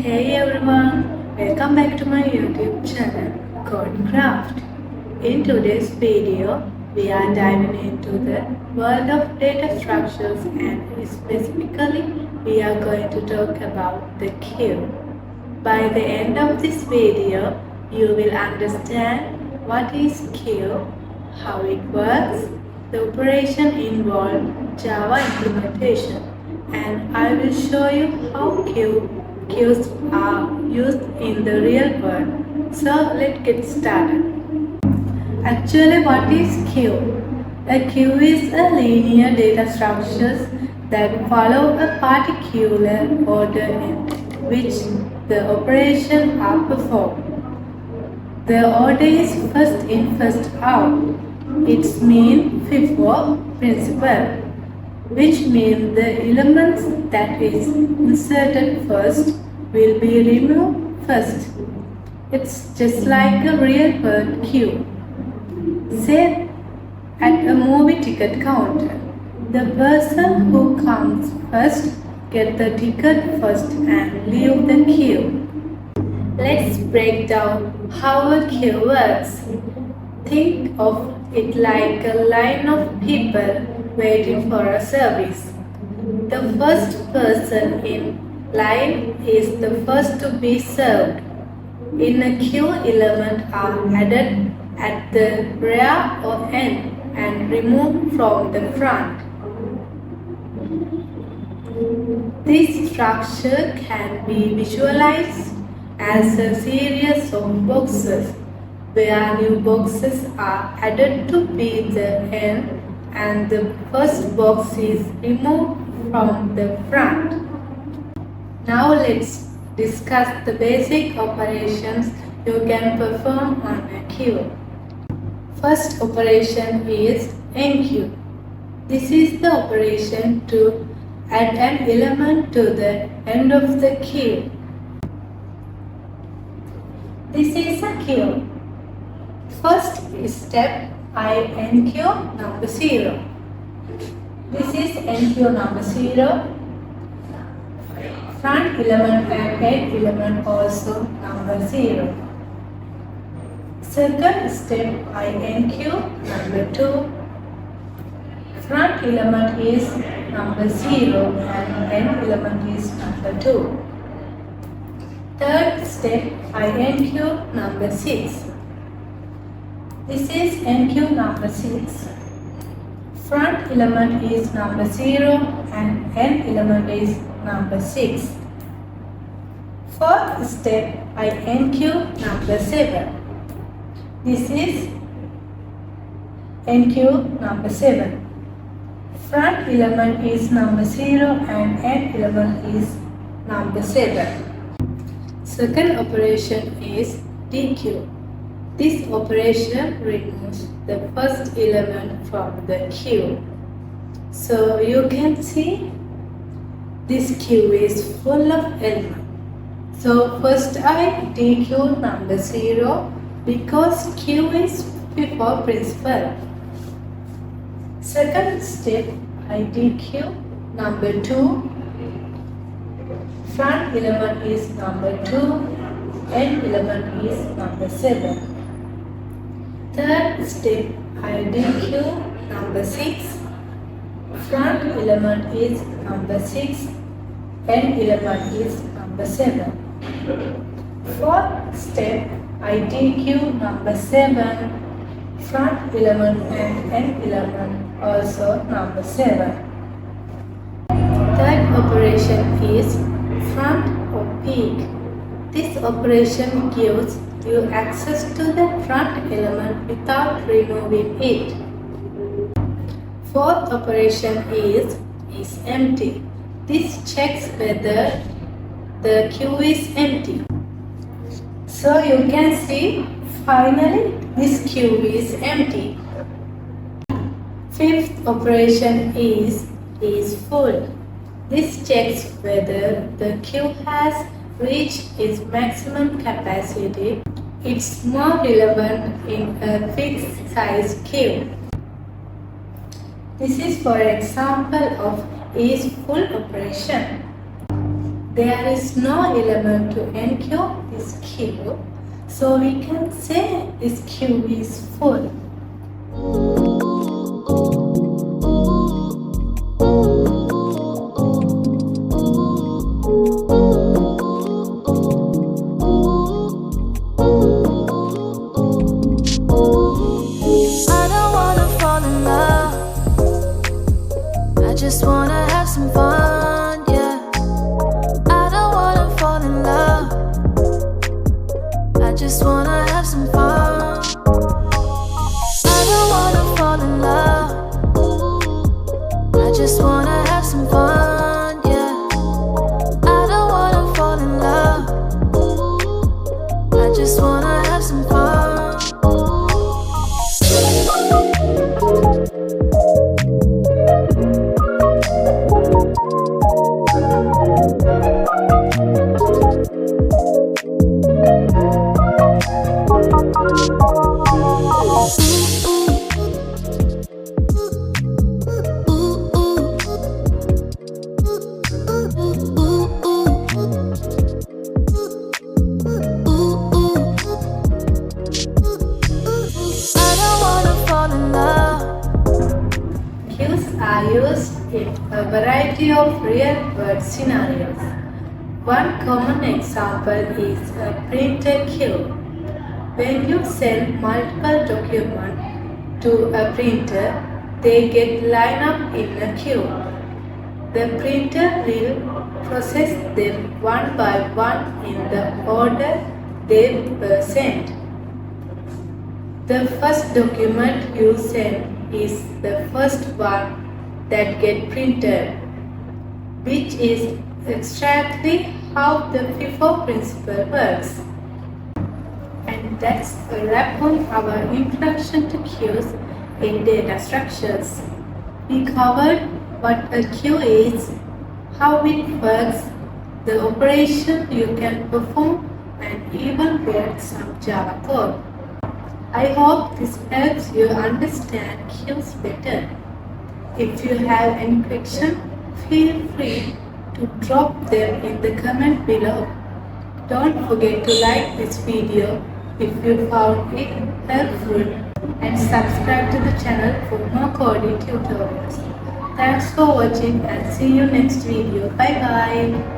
Hey everyone, welcome back to my YouTube channel Codecraft. In today's video, we are diving into the world of data structures and specifically we are going to talk about the queue. By the end of this video, you will understand what is queue, how it works, the operation involved, Java implementation, and I will show you how queues are used in the real world. So let's get started. Actually, what is queue? A queue is a linear data structure that follow a particular order in which the operations are performed. The order is first in, first out. It means FIFO principle, which means the elements that is inserted first will be removed first. It's just like a real world queue. Say at a movie ticket counter, the person who comes first gets the ticket first and leave the queue. Let's break down how a queue works. Think of it like a line of people waiting for a service. The first person in line is the first to be served. In a queue, elements are added at the rear or end and removed from the front. This structure can be visualized as a series of boxes where new boxes are added to be the end and the first box is removed from the front. Now let's discuss the basic operations you can perform on a queue. First operation is enqueue. This is the operation to add an element to the end of the queue. This is a queue. First step, I enqueue number 0. This is enqueue number 0. Front element and end element also number 0. Second step, I enqueue number 2. Front element is number 0 and end element is number 2. Third step, I enqueue number 6. This is enqueue number 6. Front element is number 0 and end element is number 6. Fourth step, I enqueue number 7. This is enqueue number 7. Front element is number 0 and end element is number 7. Second operation is dequeue. This operation removes the first element from the queue. So you can see this queue is full of elements. So first I dequeue number 0 because queue is FIFO principle. Second step, I dequeue number 2. Front element is number 2, end element is number 7. Third step, I dequeue number 6. Front element is number 6, end element is number 7. Fourth step, I dequeue number 7. Front element and end element also number 7. Third operation is front or peek. This operation gives you access to the front element without removing it. Fourth operation is empty. This checks whether the queue is empty. So you can see finally this queue is empty. Fifth operation is full. This checks whether the queue has reached its maximum capacity. It's more relevant in a fixed size queue. This is for example of is full operation. There is no element to enqueue this queue, so we can say this queue is full. Just wanna have some fun, yeah. I don't wanna fall in love. I just wanna have some fun. I don't wanna fall in love. I just wanna have some fun, yeah. I don't wanna fall in love. I just wanna have some fun. Queues are used in a variety of real-world scenarios. One common example is a printer queue. When you send multiple documents to a printer, they get lined up in a queue. The printer will process them one by one in the order they were sent. The first document you send is the first one that gets printed, which is exactly how the FIFO principle works. And that's a wrap on our introduction to queues in data structures. We covered what a queue is, how it works, the operation you can perform, and even wrote some Java code. I hope this helps you understand queues better. If you have any questions, feel free to drop them in the comment below. Don't forget to like this video if you found it helpful and subscribe to the channel for more coding tutorials. Thanks for watching and see you next video. Bye bye.